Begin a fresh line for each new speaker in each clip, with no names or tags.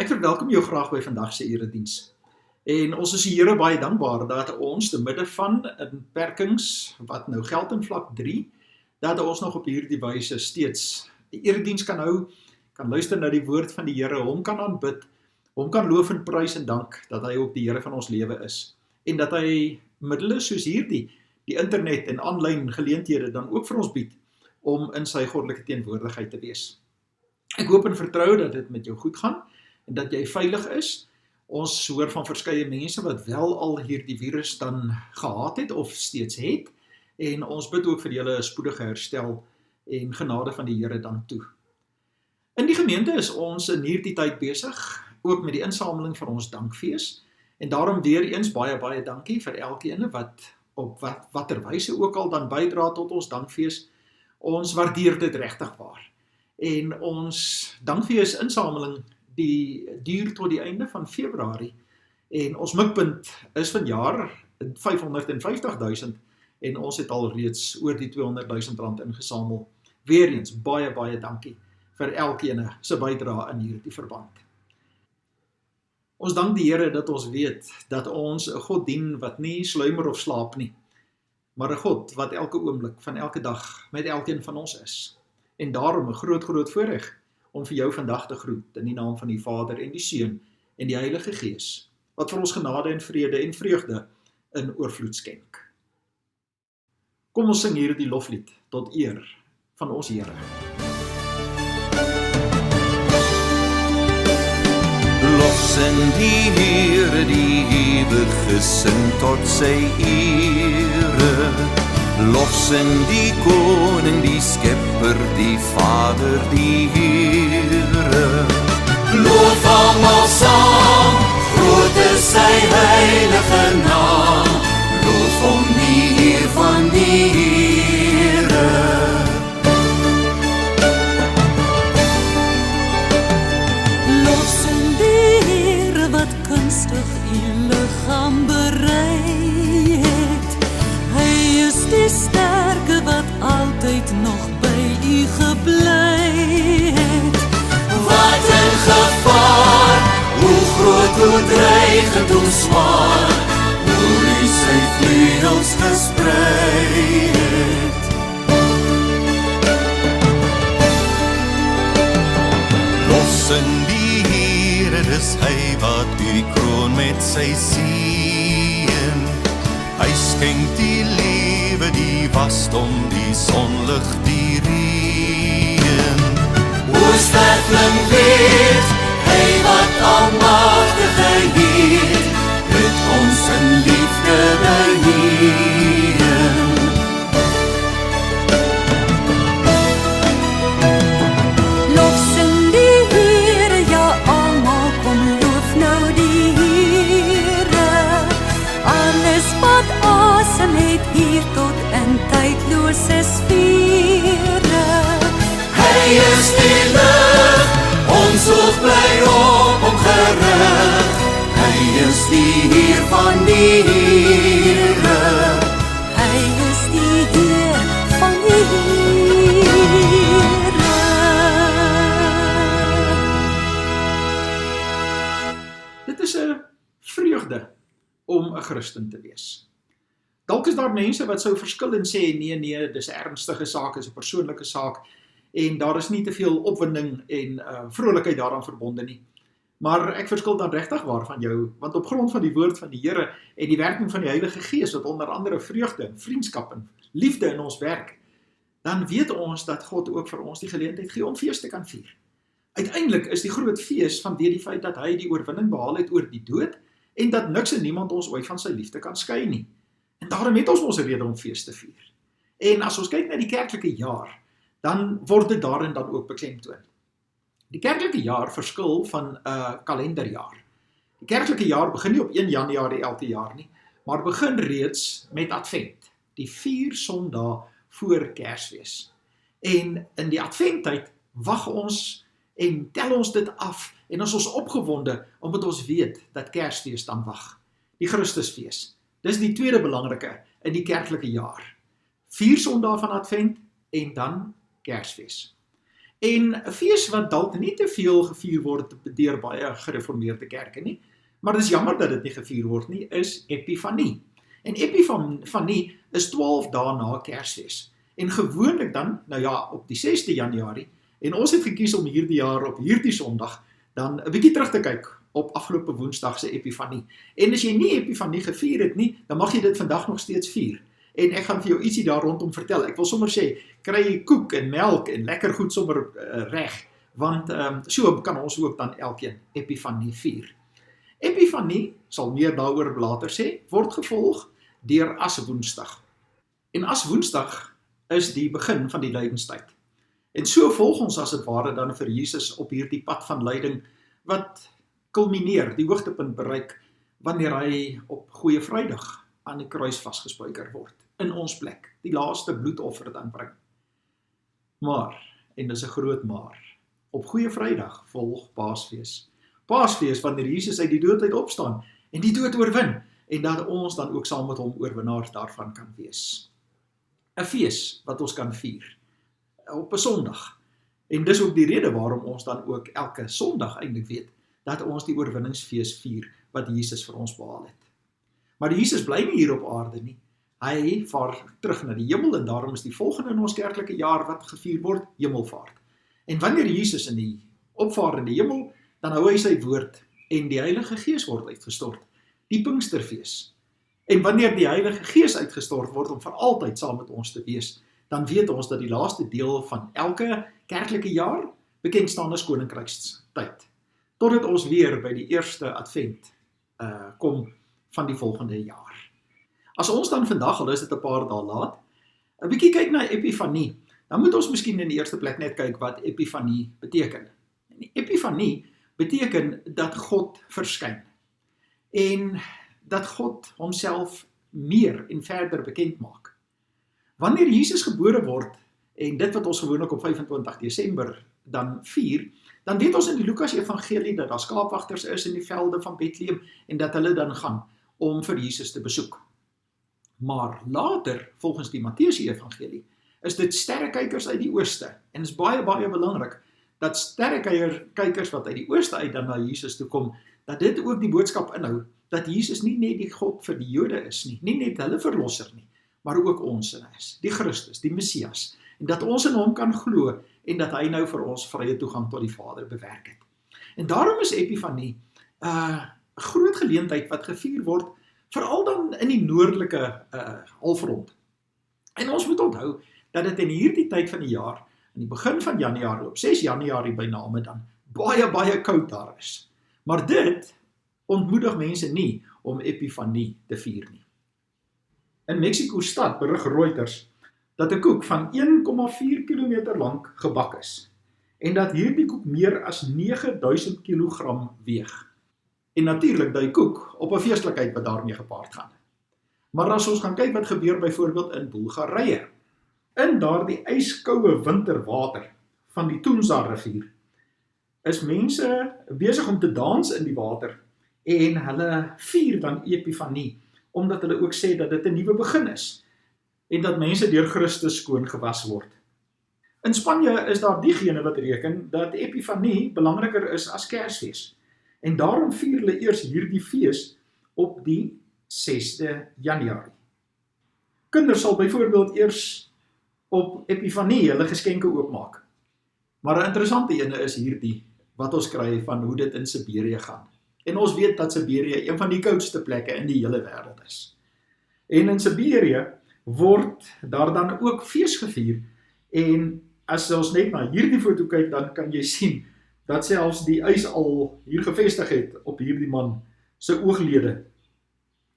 Ek verwelkom jou graag by vandag se erediens. En ons is die Here baie dankbaar dat ons te midde van beperkings wat nou geld in vlak 3, dat ons nog op hierdie wyse steeds die erediens kan hou, kan luister na die woord van die Here, hom kan aanbid, hom kan loof en prys en dank dat hy ook die Here van ons lewe is. En dat hy middele soos hierdie, die internet en aanlyn geleenthede dan ook vir ons bied om in sy goddelike teenwoordigheid te wees. Ek hoop en vertrou dat dit met jou goed gaan en dat jy veilig is. Ons hoor van verskeie mense wat wel al hierdie virus dan gehad het of steeds het, en ons bid ook vir julle spoedige herstel en genade van die Here dan toe. In die gemeente is ons in hierdie tyd besig, ook met die insameling vir ons dankfees, en daarom weer eens baie dankie vir elkeen wat op watter wyse ook al dan bydra tot ons dankfees. Ons waardeer dit regtig waar. En ons dankfees insameling die duur tot die einde van Februarie, en ons mikpunt is vanjaar 550.000, en ons het al reeds oor die 200.000 rand ingesamel. Weereens baie dankie vir elkeen se bydra in hierdie verband. Ons dank die Here dat ons weet dat ons 'n God dien wat nie sluimer of slaap nie, maar 'n God wat elke oomblik van elke dag met elkeen van ons is. En daarom 'n groot voorreg om vir jou vandag te groet in die naam van die Vader en die Seun en die Heilige Gees, wat vir ons genade en vrede en vreugde in oorvloed skenk. Kom ons sing hierdie loflied tot eer van ons Here.
Lossen die Here die ewige sin tot sy ere. Lossen die Koning, die Skepper, die Vader, die Here. Loof almal saam, groot is sy heilige naam. Loof hom die Heer van die Here.
Lossen die Here wat kunstig u liggaam berei het. Hy is die sterke wat altyd nog by u gebly het.
Wat in gevaar, hoe groot, hoe dreigend, hoe zwaar, hoe u sy vleugels gesprei het. Lossen die Here, dis hy wat u kroon met sy seën. Hy skenk die lewe, die wasdom, die sonlig, die reën. Oorsterfling weet, hy wat almagtig het, het ons in liefde beheer.
Lofsing die Here, ja almal kom loof nou die Here. Alles wat asem het hier tot in tydlose sfere.
Hy is die lig, ons oog bly op hom gerig. Hy is die Heer van die Here.
Hy is die Heer van die Here.
Dit is 'n vreugde om 'n Christen te wees. Dalk is daar mense wat sou verskil en sê, nee, dis 'n ernstige saak, is 'n persoonlike saak, en daar is nie te veel opwinding en vrolikheid daaraan verbonde nie. Maar ek verskil dan regtig waar van jou, want op grond van die woord van die Here en die werking van die Heilige Gees, wat onder andere vreugde, vriendskap en liefde in ons werk, dan weet ons dat God ook vir ons die geleentheid gee om fees te kan vier. Uiteindelik is die groot fees vanweë die feit dat hy die oorwinning behaal het oor die dood, en dat niks en niemand ons ooit van sy liefde kan skei nie. En daarom het ons 'n rede om fees te vier. En as ons kyk na die kerklike jaar, dan word dit daarin dan ook beklemtoon. Die kerklike jaar verskil van 'n kalenderjaar. Die kerklike jaar begin nie op 1 Januarie elke jaar nie, maar begin reeds met Advent, die 4 Sondae voor Kersfees. En in die Adventtyd wag ons en tel ons dit af, en ons is opgewonde omdat ons weet dat Kersfees dan wag, die Christusfees. Dis die tweede belangrike in die kerklike jaar. 4 Sondae van Advent en dan Kersfees. En 'n fees wat dalk nie te veel gevier word deur baie gereformeerde kerke nie, maar dis jammer dat dit nie gevier word nie, is Epifanie. En Epifanie is 12 dae na Kersfees. En gewoonlik dan, nou ja, op die 6de Januarie, en ons het gekies om hierdie jaar op hierdie Sondag dan 'n bietjie terug te kyk op afgelope Woensdag se Epifanie. En as jy nie Epifanie gevier het nie, dan mag jy dit vandag nog steeds vier. En ek gaan vir jou ietsie daar rondom vertel. Ek wil sommer sê, kry koek en melk en lekker goed sommer reg, want so kan ons ook dan elkeen Epifanie vier. Epifanie, sal meer daaroor later sê, word gevolg deur Aswoensdag. En Aswoensdag is die begin van die lydenstyd. En so volg ons as dit ware dan vir Jesus op hierdie pad van lyding, wat kulmineer, die hoogtepunt bereik, wanneer hy op Goeie Vrydag aan die kruis vasgespijker word, in ons plek, die laaste bloedoffer dan bring. Maar, en dis 'n groot maar, op Goeie Vrydag volg Paasfees. Paasfees wanneer Jesus uit die dood uit opstaan, en die dood oorwin, en dat ons dan ook saam met hom oorwinnaars daarvan kan wees. 'n Fees wat ons kan vier, op 'n Sondag. En dis ook die rede waarom ons dan ook elke Sondag eintlik weet, dat ons die oorwinningsfees vier, wat Jesus vir ons behaal het. Maar Jesus bly nie hier op aarde nie. Hy vaar terug na die hemel, en daarom is die volgende in ons kerklike jaar wat gevier word, Hemelvaart. En wanneer Jesus in die opvaar in die hemel, dan hou hy sy woord, en die Heilige Gees word uitgestort, die Pinksterfees. En wanneer die Heilige Gees uitgestort word om vir altyd saam met ons te wees, dan weet ons dat die laaste deel van elke kerklike jaar bekend staan as Koninkrykstyd. Totdat ons weer by die eerste advent kom van die volgende jaar. As ons dan vandag, al is dit 'n paar dae laat, 'n bietjie kyk na Epifanie, dan moet ons miskien in die eerste plek net kyk wat Epifanie beteken. En Epifanie beteken dat God verskyn. En dat God homself meer en verder bekend maak. Wanneer Jesus gebore word, en dit wat ons gewoonlik op 25 Desember dan vier, dan weet ons in die Lukas Evangelie dat daar skaapwagters is in die velde van Bethlehem, en dat hulle dan gaan om vir Jesus te besoek. Maar later, volgens die Matteus Evangelie, is dit sterrekykers uit die ooste, en is baie, baie belangrik, dat sterrekykers wat uit die ooste uit dan na Jesus toe kom, dat dit ook die boodskap inhou, dat Jesus nie net die God vir die Jode is nie net hulle verlosser nie, maar ook ons is, die Christus, die Messias, en dat ons in hom kan glo, en dat hy nou vir ons vrye toegang tot die Vader bewerk het. En daarom is Epifanie 'n groot geleentheid wat gevier word, veral dan in die noordelike halfrond. En ons moet onthou, dat dit in hierdie tyd van die jaar, in die begin van Januarie, op 6 Januarie by name dan, baie, baie koud daar is. Maar dit ontmoedig mense nie om Epifanie te vier nie. In Mexiko-stad berig Reuters dat 'n koek van 1,4 km lank gebak is, en dat hierdie koek meer as 9000 kg weeg. En natuurlik dui koek op 'n feeslikheid wat daarmee gepaard gaan. Maar as ons gaan kyk wat gebeur byvoorbeeld in Bulgarië, in daardie yskoue winterwater van die Tunza rivier, is mense besig om te dans in die water, en hulle vier dan Epifanie, omdat hulle ook sê dat dit 'n nuwe begin is, en dat mense deur Christus skoon gewas word. In Spanje is daar diegene wat reken dat Epifanie belangriker is as Kersfees, en daarom vier hulle eers hierdie fees op die 6de Januarie. Kinders sal byvoorbeeld eers op Epifanie hulle geskenke oopmaak. Maar 'n interessante ene is hierdie, wat ons kry van hoe dit in Siberië gaan. En ons weet dat Siberië een van die koudste plekke in die hele wêreld is. En in Siberië word daar dan ook fees gevier, en as ons net na hierdie foto kyk, dan kan jy sien, dat selfs die ys al hier gevestig het op hierdie man se ooglede.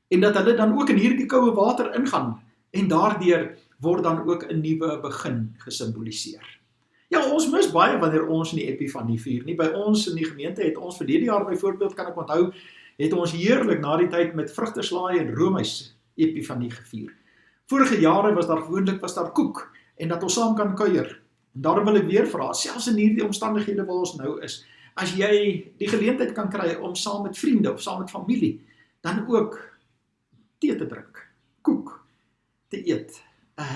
En dat hulle dan ook in hierdie koue water ingaan, en daardeur word dan ook 'n nuwe begin gesimboliseer. Ja, ons mis baie wanneer ons nie Epifanie vier nie. By ons in die gemeente het ons verlede jaar byvoorbeeld, kan ek onthou, het ons heerlik na die tyd met vrugteslaai en roomys Epifanie gevier. Vorige jare was daar koek, en dat ons saam kan kuier. En daarom wil ek weer vra, selfs in hierdie omstandighede waar ons nou is, as jy die geleentheid kan kry om saam met vriende of saam met familie, dan ook tee te drink, koek te eet,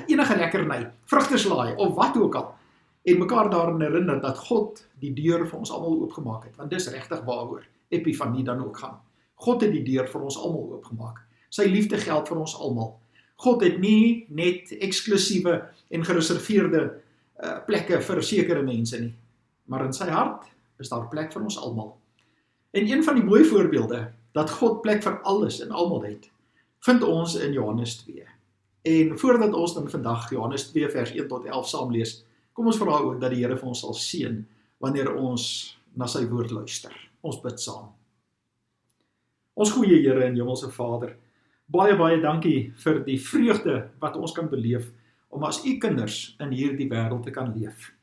enige lekkerny, vrugteslaai of wat ook al, en mekaar daarin herinner dat God die deur vir ons almal oopgemaak het, want dis regtig waaroor Epifanie dan ook gaan. God het die deur vir ons almal oopgemaak. Sy liefde geld vir ons almal. God het nie net eksklusiewe en gereserveerde plekke vir sekere mense nie, maar in sy hart is daar plek vir ons almal. En een van die mooi voorbeelde dat God plek vir alles en almal het, vind ons in Johannes 2. En voordat ons dan vandag Johannes 2 vers 1 tot 11 saam lees, kom ons vra ook dat die Here vir ons sal seën wanneer ons na sy woord luister. Ons bid saam. Ons goeie Here en Hemelse Vader, baie dankie vir die vreugde wat ons kan beleef om as u kinders in hierdie wêreld te kan leef.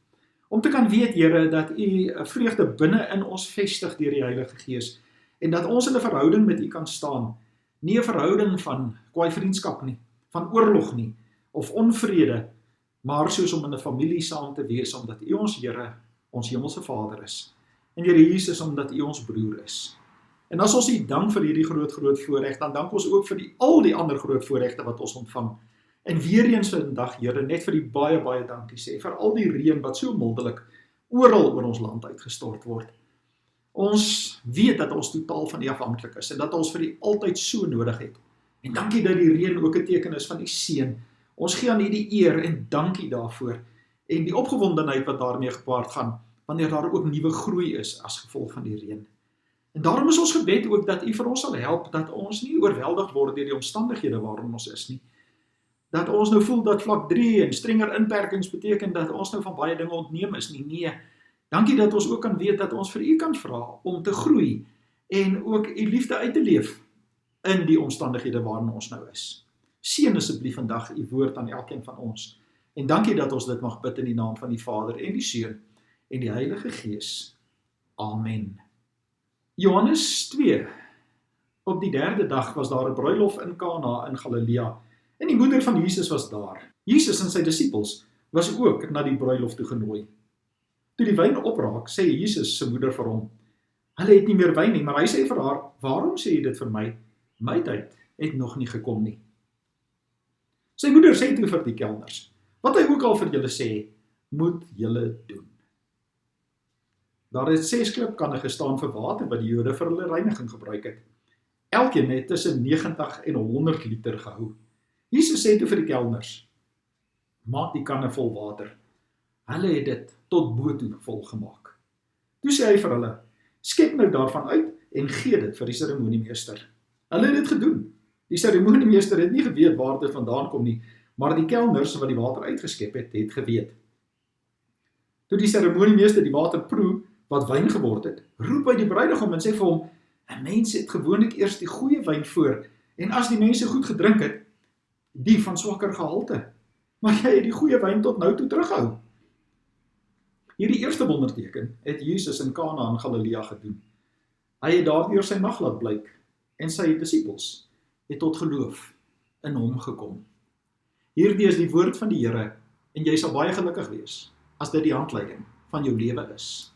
Om te kan weet, Here, dat u vreugde binne in ons vestig deur die Heilige Gees en dat ons in 'n verhouding met u kan staan. Nie 'n verhouding van kwaai vriendskap nie, van oorlog nie, of onvrede, maar soos om in 'n familie saam te wees, omdat u ons Here, ons Hemelse Vader is. En Here Jesus, omdat u ons broer is. En as ons u dank vir hierdie groot voorreg, dan dank ons ook vir al die ander groot voorregte wat ons ontvang. En weer eens vandag, Here, net vir die baie dankie sê, vir al die reën wat so mildelik oral oor ons land uitgestort word. Ons weet dat ons totaal van u afhanklik is, en dat ons vir u altyd so nodig het. En dankie dat die reën ook 'n teken is van u seën. Ons gee aan u die eer en dankie daarvoor. En die opgewondenheid wat daarmee gepaard gaan, wanneer daar ook nuwe groei is as gevolg van die reën. En daarom is ons gebed ook dat u vir ons sal help, dat ons nie oorweldig word deur die omstandighede waarin ons is nie. Dat ons nou voel dat vlak 3 en strenger inperkings beteken dat ons nou van baie dinge ontneem is nie. Nee, dankie dat ons ook kan weet dat ons vir u kan vra om te groei en ook u liefde uit te leef in die omstandighede waarin ons nou is. Seën asseblief vandag u woord aan elkeen van ons. En dankie dat ons dit mag bid in die naam van die Vader en die Seun en die Heilige Gees. Amen. Johannes 2. Op die 3de dag was daar 'n bruilof in Kana in Galilea, en die moeder van Jesus was daar. Jesus en sy disippels was ook na die bruilof toegenooi. Toe die wyn opraak, sê Jesus se moeder vir hom: "Hulle het nie meer wyn nie," maar hy sê vir haar: "Waarom sê jy dit vir my? My tyd het nog nie gekom nie." Sy moeder sê toe vir die kelners: "Wat hy ook al vir julle sê, moet julle doen." Daar het 6 klipkanne gestaan vir water wat die Jode vir hulle reiniging gebruik het. Elkeen het tussen 90 en 100 liter gehou. Jesus sê toe vir die kelners: "Maak die kanne vol water." Hulle het dit tot bo toe vol gemaak. Toe sê hy vir hulle: "Skep nou daarvan uit en gee dit vir die seremoniemeester." Hulle het dit gedoen. Die seremoniemeester het nie geweet waar dit vandaan kom nie, maar die kelners wat die water uitgeskep het geweet. Toe die seremoniemeester die water proe wat wyn geword het, roep hy die bruidegom en sê vir hom: "'n Mens het gewoonlik eers die goeie wyn voor, en as die mense goed gedrink het, die van swakker gehalte. Maar jy het die goeie wyn tot nou toe teruggehou." Hierdie eerste wonderteken het Jesus in Kana in Galilea gedoen. Hy het daardeur sy mag laat blyk, en sy disippels het tot geloof in hom gekom. Hierdie is die woord van die Here, en jy sal baie gelukkig wees as dit die handleiding van jou lewe is.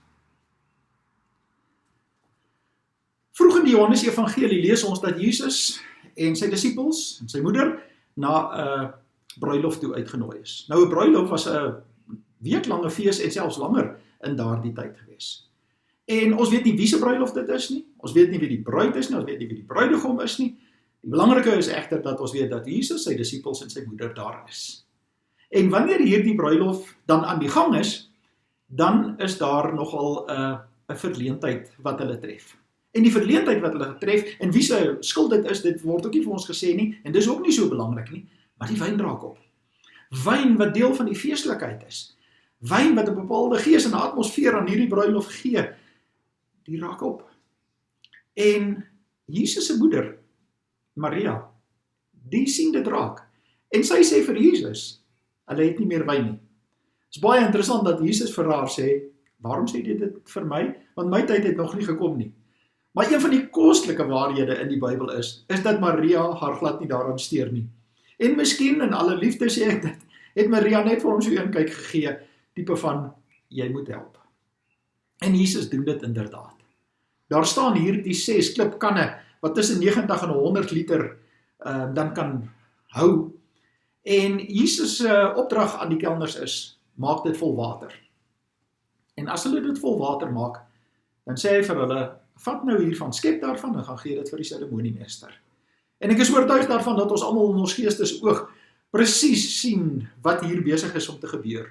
Vroeg in die Johannes Evangelie lees ons dat Jesus en sy disippels en sy moeder na 'n bruilof toe uitgenooi is. Nou 'n bruilof was 'n weeklange fees en selfs langer in daardie tyd gewees. En ons weet nie wie se bruilof dit is nie. Ons weet nie wie die bruid is nie, ons weet nie wie die bruidegom is nie. Die belangrike is egter dat ons weet dat Jesus, sy disippels en sy moeder daar is. En wanneer hierdie bruilof dan aan die gang is, dan is daar nogal 'n verleentheid wat hulle tref. En die verleentheid wat hulle getref, en wie se skuld dit is, dit word ook nie vir ons gesê nie, en dis ook nie so belangrik nie, maar die wyn raak op. Wyn wat deel van die feestelikheid is. Wyn wat 'n bepaalde gees en atmosfeer aan hierdie bruilof gee, die raak op. En Jesus se moeder, Maria, die sien dit raak. En sy sê vir Jesus, hulle het nie meer wyn nie. Dit is baie interessant dat Jesus vir haar sê: "Waarom sê jy dit vir my? Want my tyd het nog nie gekom nie." Maar een van die kostelike waarhede in die Bybel is dat Maria haar glad nie daaraan steur nie. En miskien in alle liefde sê ek dit, het Maria net vir hom so een kyk gegee, tipe van: "Jy moet help." En Jesus doen dit inderdaad. Daar staan hier die 6 klipkanne wat tussen 90 en 100 liter dan kan hou. En Jesus se opdrag aan die kelners is: maak dit vol water. En as hulle dit vol water maak, dan sê hy vir hulle, vat nou hiervan, skep daarvan en gaan gee dit vir die seremoniemeester. En ek is oortuig daarvan dat ons almal in ons geestesoog presies sien wat hier besig is om te gebeur.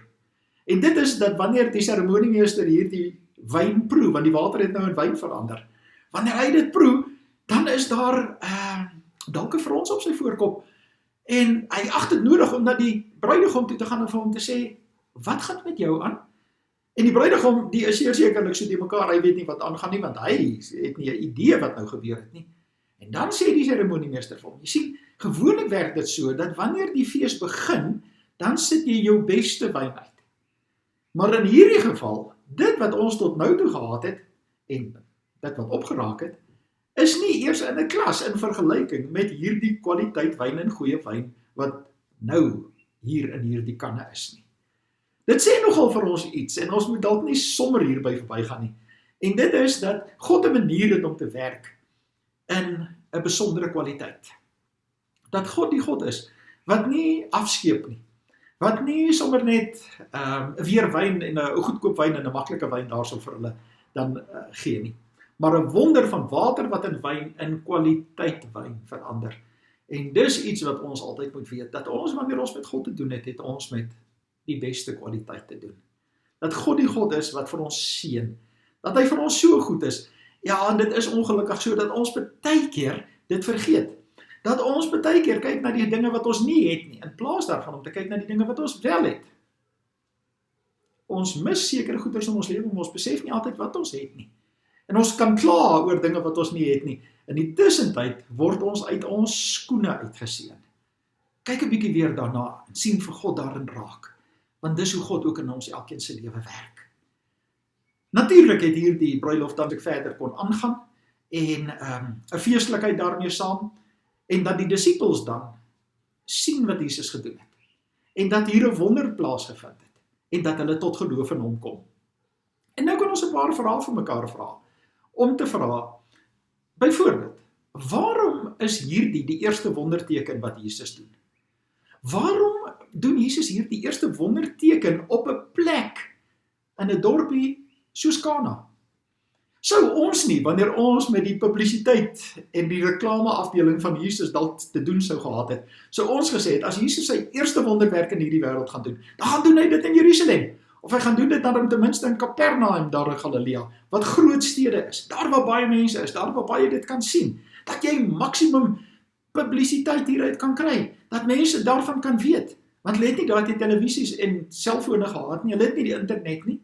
En dit is dat wanneer die seremoniemeester hier die wyn proe, want die water het nou in wyn verander, wanneer hy dit proe, dan is daar dalk 'n frons op sy voorkop, en hy ag dit nodig om na die bruidegom toe te gaan en vir hom te sê, wat gaan met jou aan? En die bruidegom, die is sekerlik so die mekaar, hy weet nie wat aangaan nie, want hy het nie 'n idee wat nou gebeur het nie. En dan sê die seremoniemeester vir hom, jy sien, gewoonlik werk dit so, dat wanneer die fees begin, dan sit jy jou beste wyn uit. Maar in hierdie geval, dit wat ons tot nou toe gehad het, en dit wat opgeraak het, is nie eers in 'n klas in vergelyking met hierdie kwaliteit wyn en goeie wyn, wat nou hier in hierdie kanne is nie. Dit sê nogal vir ons iets, en ons moet dalk nie sommer hierby verbygaan nie. En dit is dat God 'n manier het om te werk in 'n besondere kwaliteit. Dat God die God is, wat nie afskeep nie, wat nie sommer net weer wyn en 'n goedkoop wyn en 'n maklike wyn daarso vir hulle dan gee nie. Maar 'n wonder van water wat in wyn in kwaliteit wyn verander. En dis iets wat ons altyd moet weet, dat ons wanneer ons met God te doen het, het ons met die beste kwaliteit te doen. Dat God die God is wat vir ons seën, dat hy vir ons so goed is. Ja, en dit is ongelukkig so, dat ons baie keer dit vergeet. Dat ons baie keer kyk na die dinge wat ons nie het nie, in plaas daarvan om te kyk na die dinge wat ons wel het. Ons mis sekere goeders in ons lewe, maar ons besef nie altyd wat ons het nie. En ons kan kla oor dinge wat ons nie het nie. In die tussentyd word ons uit ons skoene uitgeseën. Kyk 'n bietjie weer daarna en sien vir God daarin raak. Want dis hoe God ook in ons elkeen se lewe werk. Natuurlik het hier die bruiloft dan verder kon aangaan en 'n feestelikheid daarmee saam, en dat die disippels dan sien wat Jesus gedoen het, en dat hier 'n wonder plaasgevind het, en dat hulle tot geloof in hom kom. En nou kan ons 'n paar vrae vir mekaar vra, om te vra, byvoorbeeld, waarom is hierdie die eerste wonderteken wat Jesus doen? Waarom doen Jesus hier die eerste wonderteken op 'n plek in 'n dorpie soos Kana? Sou ons nie, wanneer ons met die publisiteit en die reklameafdeling van Jesus dalk te doen sou gehad het, sou ons gesê het, as Jesus sy eerste wonderwerk in hierdie wêreld gaan doen, dan gaan doen hy dit in Jerusalem, of hy gaan doen dit dan ten minste in Kapernaum daar in Galilea, wat groot stede is, daar waar baie mense is, daar waar baie dit kan sien, dat jy maksimum publisiteit hieruit kan kry, dat mense daarvan kan weet, want hulle het nie daai televisies en selfone gehad nie, hulle het nie die internet nie.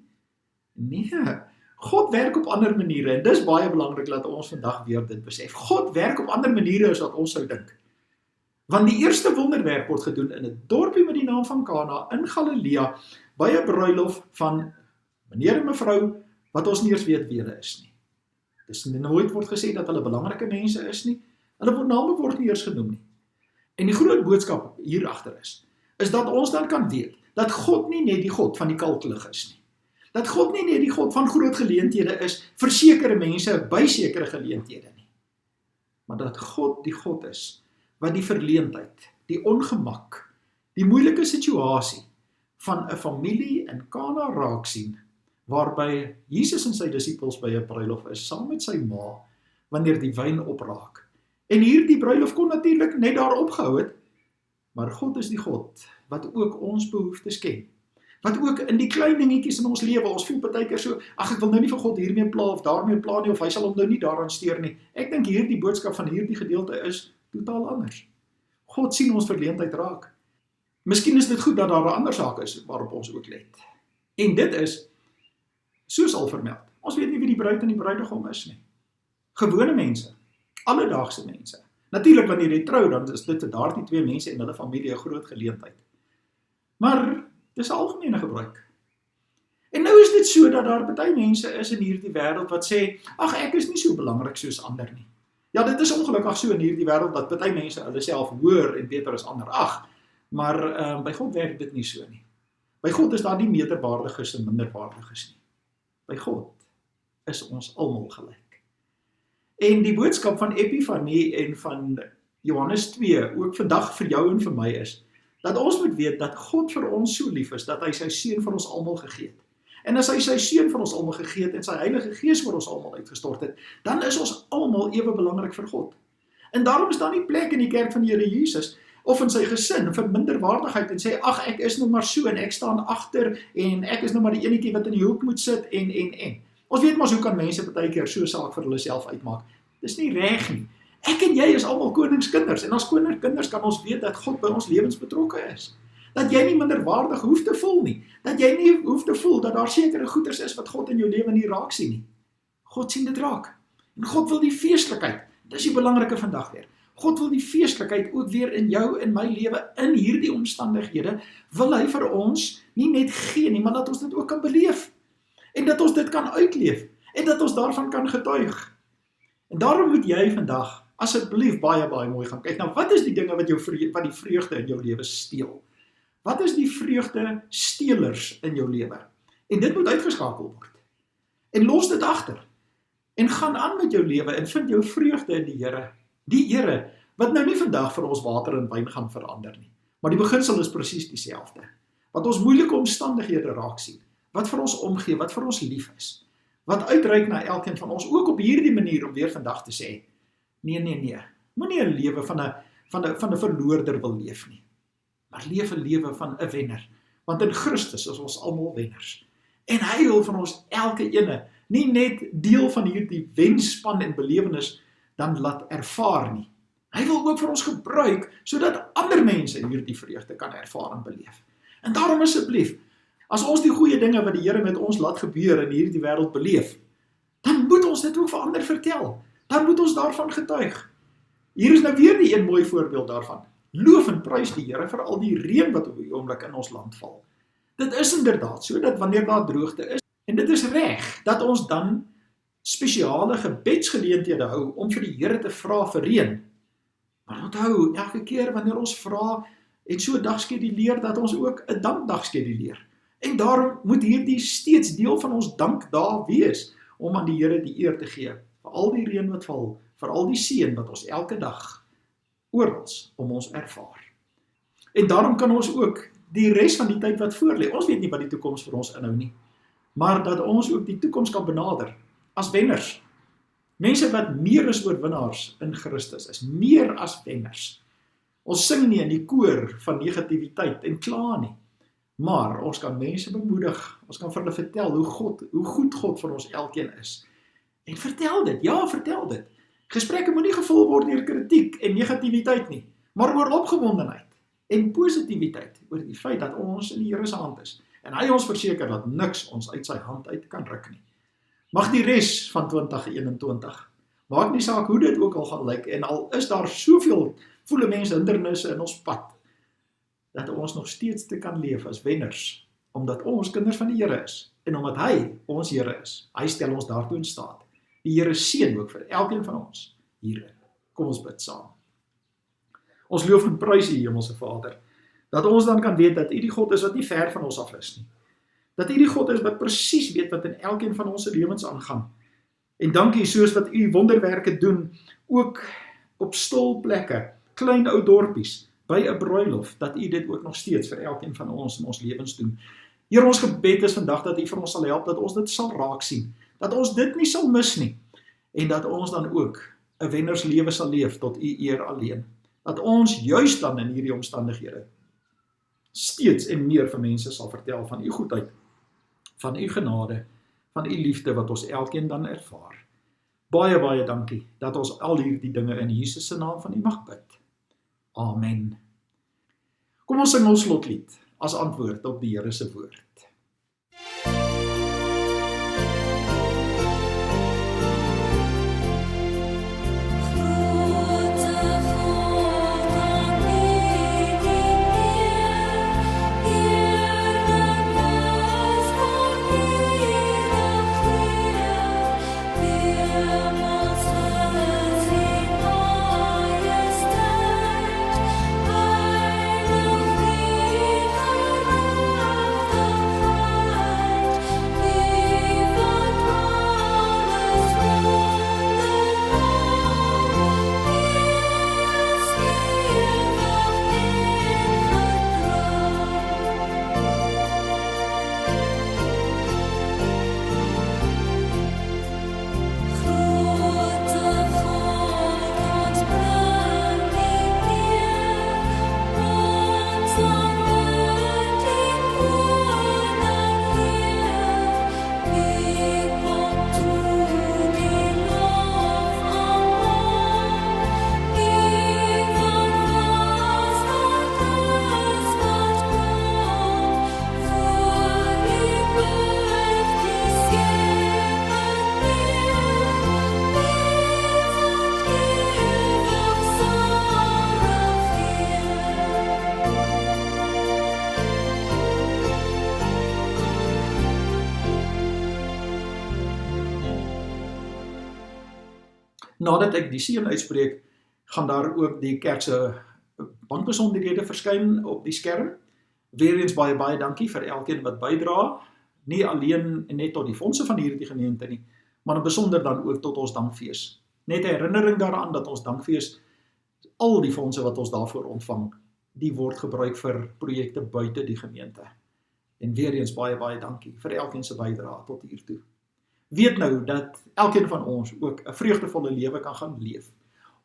Nee, God werk op ander maniere, en dis baie belangrik dat ons vandag weer dit besef. God werk op ander maniere as wat ons sou dink. Want die eerste wonderwerk word gedoen in 'n dorpie met die naam van Kana in Galilea, by 'n bruilof van meneer en mevrou, wat ons nie eens weet wie hulle is nie. Dis nooit word gesê dat hulle belangrike mense is nie, hulle name word nie eers genoem nie. En die groot boodskap hier agter is dat ons dan kan weet, dat God nie net die God van die kalklig is nie. Dat God nie net die God van groot geleenthede is vir sekere mense by sekere geleenthede nie. Maar dat God die God is wat die verleentheid, die ongemak, die moeilike situasie van 'n familie in Kana raak sien, waarby Jesus en sy disippels by 'n bruilof is, saam met sy ma, wanneer die wyn opraak. En hierdie bruilof kon natuurlik net daar opgehou het, maar God is die God wat ook ons behoeftes ken. Wat ook in die klein dingetjies in ons lewe, ons voel baie keer so, ag ek wil nou nie vir God hiermee pla of daarmee pla nie, of hy sal hom nou nie daaraan steur nie. Ek dink hierdie boodskap van hierdie gedeelte is totaal anders. God sien ons verleentheid raak. Miskien is dit goed dat daar 'n ander saak is waarop ons ook let. En dit is, soos al vermeld, ons weet nie wie die bruid en die bruidegom is nie. Gewone mense, alledaagse mense. Natuurlik wanneer jy trou, dan is dit vir daardie twee mense en hulle familie 'n groot geleentheid. Maar dis 'n algemene gebruik. En nou is dit so dat daar baie mense is in hierdie wêreld wat sê, ag ek is nie so belangrik soos ander nie. Ja, dit is ongelukkig so in hierdie wêreld dat baie mense hulle self hoër en beter as ander ag, maar by God werk dit nie so nie. By God is daar nie meerderwaardiges en minderwaardiges nie. By God is ons almal gelyk. En die boodskap van Epifanie en van Johannes 2 ook vandag vir jou en vir my is, dat ons moet weet dat God vir ons so lief is, dat hy sy seun vir ons almal gegee het. En as hy sy seun vir ons almal gegee het en sy Heilige Gees vir ons almal uitgestort het, dan is ons almal ewe belangrik vir God. En daarom is daar nie plek in die kerk van die Here Jesus of in sy gesin vir minderwaardigheid en sê, ag, ek is nou maar so en ek staan agter en ek is nou maar die enetjie wat in die hoek moet sit en. Ons weet mos hoe kan mense partykeer so saak vir hulle self uitmaak. Dis nie reg nie. Ek en jy is almal koningskinders en as koningskinders kan ons weet dat God by ons lewens betrokke is. Dat jy nie minderwaardig hoef te voel nie. Dat jy nie hoef te voel dat daar sekere goeders is wat God in jou lewe nie raak sien nie. God sien dit raak. En God wil die feestelikheid, dis die belangrike vandag weer. God wil die feestelikheid ook weer in jou en my lewe, in hierdie omstandighede, wil hy vir ons nie net gee nie, maar dat ons dit ook kan beleef. En dat ons dit kan uitleef. En dat ons daarvan kan getuig. En daarom moet jy vandag, asseblief baie mooi gaan kyk. Nou, wat is die dinge wat die vreugde in jou lewe steel? Wat is die vreugde stelers in jou lewe? En dit moet uitgeskakel word. En los dit agter. En gaan aan met jou lewe en vind jou vreugde in die Here. Die Here, wat nou nie vandag vir ons water en wyn gaan verander nie. Maar die beginsel is presies dieselfde. Wat ons moeilike omstandighede raak sien. Wat vir ons omgee, wat vir ons lief is. Wat uitreik na elkeen van ons, ook op hierdie manier om weer vandag te sê, nee, moenie 'n lewe van 'n verloorder wil leef nie, maar leef 'n lewe van 'n wenner, want in Christus is ons almal wenners, en hy wil van ons elke ene, nie net deel van hierdie wenspan en belewenis dan laat ervaar nie, hy wil ook vir ons gebruik, sodat ander mense hierdie vreugde kan ervaar en beleef, en daarom asseblief, as ons die goeie dinge wat die Here met ons laat gebeur in hierdie wêreld beleef, dan moet ons dit ook vir ander vertel. Dan moet ons daarvan getuig. Hier is nou weer die een mooi voorbeeld daarvan. Loof en prys die Here vir al die reën wat op die oomblik in ons land val. Dit is inderdaad so dat wanneer daar droogte is, en dit is reg dat ons dan spesiale gebedsgeleenthede hou om vir die Here te vra vir reën. Maar onthou, elke keer wanneer ons vra en so 'n dag skeduleer, dat ons ook 'n dankdag skeduleer. En daarom moet hierdie steeds deel van ons dankdae wees, om aan die Here die eer te gee, vir al die reën wat val, vir al die seën wat ons elke dag oral om ons ervaar. En daarom kan ons ook die res van die tyd wat voorlê, ons weet nie wat die toekoms vir ons inhou nie, maar dat ons ook die toekoms kan benader, as wenners. Mense wat meer is oorwinnaars in Christus is, meer as wenners. Ons sing nie in die koor van negativiteit en kla nie, maar ons kan mense bemoedig, ons kan vir hulle vertel hoe goed God vir ons elkeen is. En vertel dit, ja, vertel dit. Gesprekke moet nie gevul word deur kritiek en negativiteit nie, maar oor opgewondenheid en positiwiteit, oor die feit dat ons in die Here se hand is. En hy ons verseker dat niks ons uit sy hand uit kan ruk nie. Mag die res van 2021, maak nie saak hoe dit ook al gaan lyk, en al is daar soveel, voele mense hindernisse in ons pad, dat ons nog steeds te kan leef as wenners, omdat ons kinders van die Here is, en omdat hy ons Here is. Hy stel ons daartoe in staat. Die Here seën ook vir elkeen van ons hierin. Kom ons bid saam. Ons loof en prys U, Hemelse Vader, dat ons dan kan weet dat U die God is wat nie ver van ons af is nie. Dat U die God is wat presies weet wat in elkeen van ons lewens aangaan. En dankie soos wat U wonderwerke doen, ook op stil plekke, klein ou dorpies, by 'n bruilof, dat U dit ook nog steeds vir elkeen van ons in ons lewens doen. Here, ons gebed is vandag dat U vir ons sal help, dat ons dit sal raak sien, dat ons dit nie sal mis nie, en dat ons dan ook 'n wennerslewe sal leef tot U eer alleen. Dat ons juist dan in hierdie omstandighede steeds en meer vir mense sal vertel van U goedheid, van U genade, van U liefde wat ons elkeen dan ervaar. Baie dankie dat ons al hierdie dinge in Jesus se naam van U mag bid. Amen. Kom ons sing ons slotlied as antwoord op die Here se woord. Nadat ek die seën uitspreek, gaan daar ook die kerk se bankbesonderhede verskyn op die skerm. Weereens baie dankie vir elkeen wat bydra, nie alleen net tot die fondse van hierdie gemeente nie, maar besonder dan ook tot ons dankfees. Net 'n herinnering daaraan dat ons dankfees, al die fondse wat ons daarvoor ontvang, die word gebruik vir projekte buite die gemeente. En weer eens baie dankie vir elkeen se bydrae tot hiertoe. Weet nou dat elkeen van ons ook 'n vreugdevolle lewe kan gaan leef,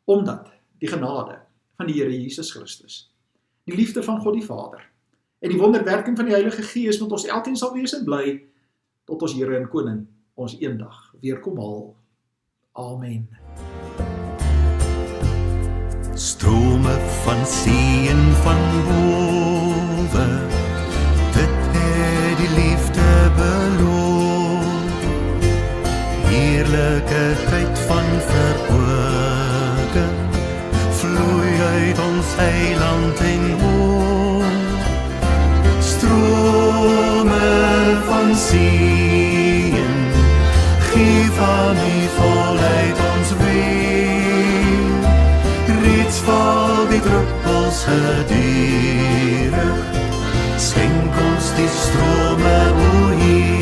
omdat die genade van die Here Jesus Christus, die liefde van God die Vader en die wonderwerking van die Heilige Gees met ons elkeen sal wees en bly tot ons Here en Koning ons eendag weer kom haal. Amen.
Strome van see en van bowe, dit het die liefde beloof. Heerlike tyd van verhooging vloei uit ons eiland en hoog. Strome van seën, geef aan die volheid ons weer. Reeds val die druppels gedurig, schenk ons die strome, o Heer.